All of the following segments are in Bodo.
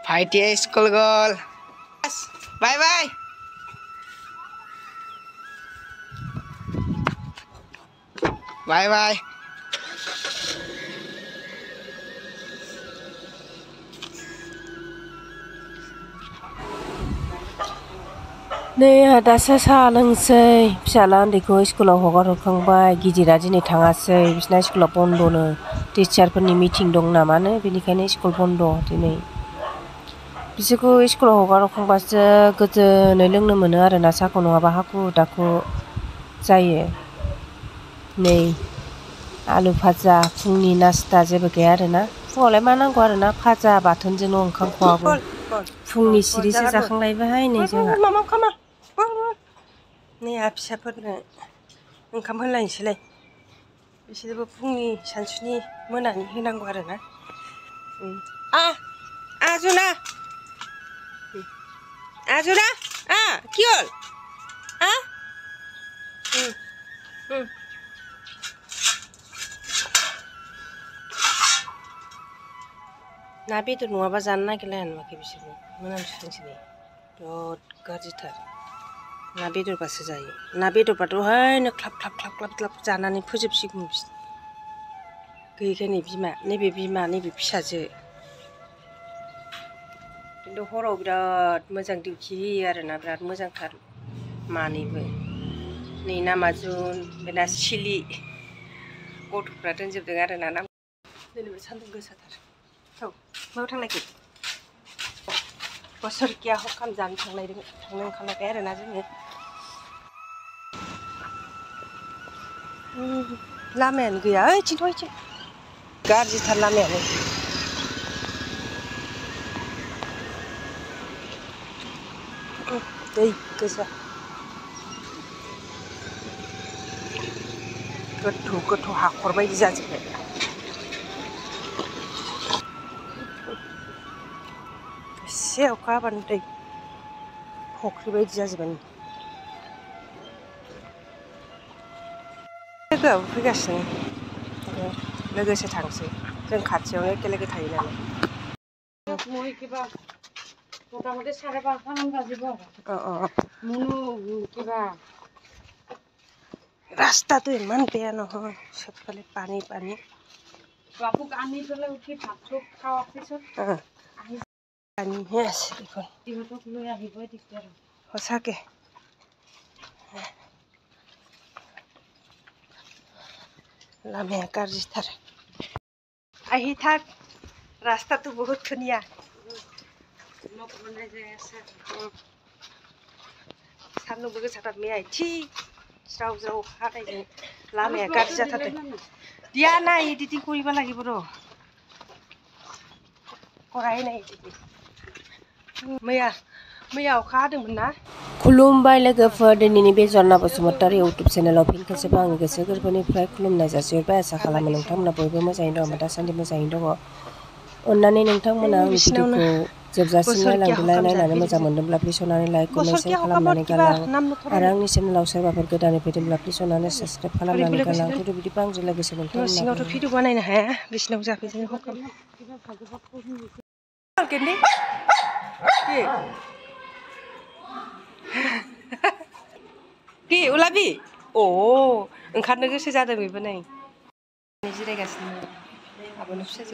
भाइटिया स्कुल गल बाय बाय बाय बाय नै दासो साहा लोंसै फिसाला उन्दैखौ स्कुलाव हगारहरखांबाय गिदिरा दिनै थाङासै बिसिना स्कुला बन्द'नो टिचारफोरनि मिटिं दं नामानो बेनिखायनो स्कुल बन्द' दिनै बिसोरखौ स्कुलाव हगारहरखांबासो गोजोनै लोंनो मोनो आरोना साहाखौ नङाबा हाखु दाखु जायो नै आलु भाजा फुंनि नास्ता जेबो गैया आरोना फुङावलाय मा नांगौ आरोना भाजा बाथोनजोंल' ओंखाम खहाबो फुंनि सिरिसो जाखांलायबाय नै जोंहा नै फिसाफोरनो ओंखाम होलायनोसैलाय बिसोरबो फुंनि सानसुनि मोनानि होनांगौ आरोना आजुना आजुना কি হল ना बेदर नङाबा जानो नागिरलाया नुवाखै बिसोरबो मोनामसुसै बिराद गाज्रिथार ना बेदरबासो जायो ना बेदरबाथ'हायनो ख्लाब ख्लाब ख्लाब ख्लाब ख्लाब जानानै फोजोबसिगौमोन बिसोर गैयिखायनो बिमा नैबे फिसाजो खिन्थु हराव बिराद मोजां डिउटि होयो आरोना बिराद मोजांथार मानैबो नै नामाजुन बेना सिलि गथ'फ्रा दोनजोबदों आरोना दिनैबो सान्दुं गोसाथार औ मायाव थांनायखै बोसोरकिया हखाम जानो थांनो ओंखारलायबाय आरोना जोङो लामायानो गैया ओइथिं गाज्रिथार लामायानो दै गोजा गोथौ गोथौ हाखर बायदि जाजोब्बाय एसे अखा हाबानो दै फख्रि बायदि जाजोब्बाय लोगोआबो फैगासिनो लोगोसे थांसै जों खाथियावनो एखेलोगो थायो नालाय মোটামুটি 5:30মান বাজিব কিবা ৰাস্তাটো ইমান বেয়া নহয় চবফালে পানী পানী বাবুক আনি পেলাই উঠি ভাত চোপ খাওয়াৰ পিছত পানীহে আছে দেখোন ইহঁতক লৈ আহিবই দিগদাৰ সঁচাকে লামায়া গাজ্ৰিथাৰ আহি থাক ৰাস্তাটো বহুত ধুনীয়া सान्दुंबो गोसाथार मैया थि ज्राव ज्राव हानायजों लामाया गाज्रि जाथारदों दिया नाय इदिटिं करिबा লাগিব र कराय नाय इदिटिं मैया अखा हादोंमोन ना खुलुमबाय लोगोफोर दिनैनि बे जरना बसुमतारी इउटुब चेनेलाव फिन खेबसेबाव आंनि गोसो गोरबोनिफ्राय खुलुमनाय जासिहरबाय आसा खालामो नोंथांमोना बयबो मोजाङैनो दं दासान्दि मोजाङैनो दङ अन्नानै नोंथांमोना आंनि भिडिअखौ जोबजासिम नायलांदोलाय नायनानै मोजां मोनदोंब्ला प्लिज अननानै लाइक कमेन्ट शेयार खालामनानै गालां आरो आंनि चेनेलाव सोरबाफोर गोदानै फैदोंब्ला प्लिज अननानै साबस्क्राइब खालामनानै गालां थ' बिदिबा आंजों लोगोसे नोंथांमोनाबो भिडिअ बानायनो हाया बिसिनाव जाफैदों हखाम कि उलाबि ओंखारनो गोसो जादों बेबो नै जिरायगासिनो आब'नि फिसाजो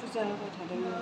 फुजा होबाय थादोंमोन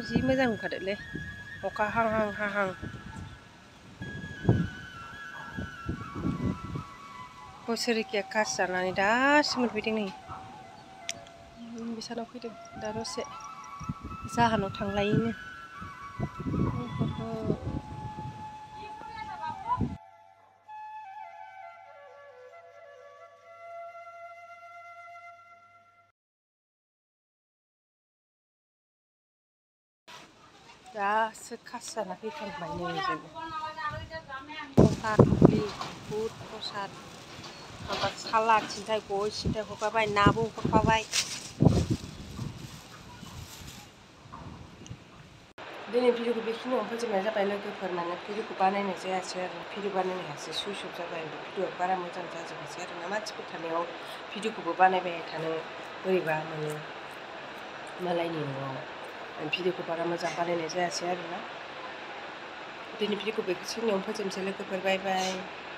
जि मोजां नुखादोलै अखा हाहां हाहां बोसोरकिया कास जानानै दासो मोनफैदों नै बिसानाव फैदों दा दसे जाहानाव थांलायनो दासो खासि जाना फैखांबाय नै जों प्रसाद बुट प्रसाद माबा सालाद सिन्थाय गय सिन्थाय हरफाबाय नाबो हरफाबाय दिनै भिडिअखौ बेखिनियावनो फोजोबनाय जाबाय लोगोफोर माने भिडिअखौ बानायनाय जायासै आरो भिडिअ बानायनो हायासै सुइस अफ जाबाय भिडिअआ बारा मोजां जाजोबासै आरो ना मानसिफोर थानायाव भिडिअखौबो बानायबाय थानो बोरैबा मोनो मालायनि न'आव भिडिअखौ बारा मोजां बानायनाय जायासै आरो ना दिनै भिडिअखौ बेखिनियावनो फोजोबनोसै लोगोफोर बाय बाय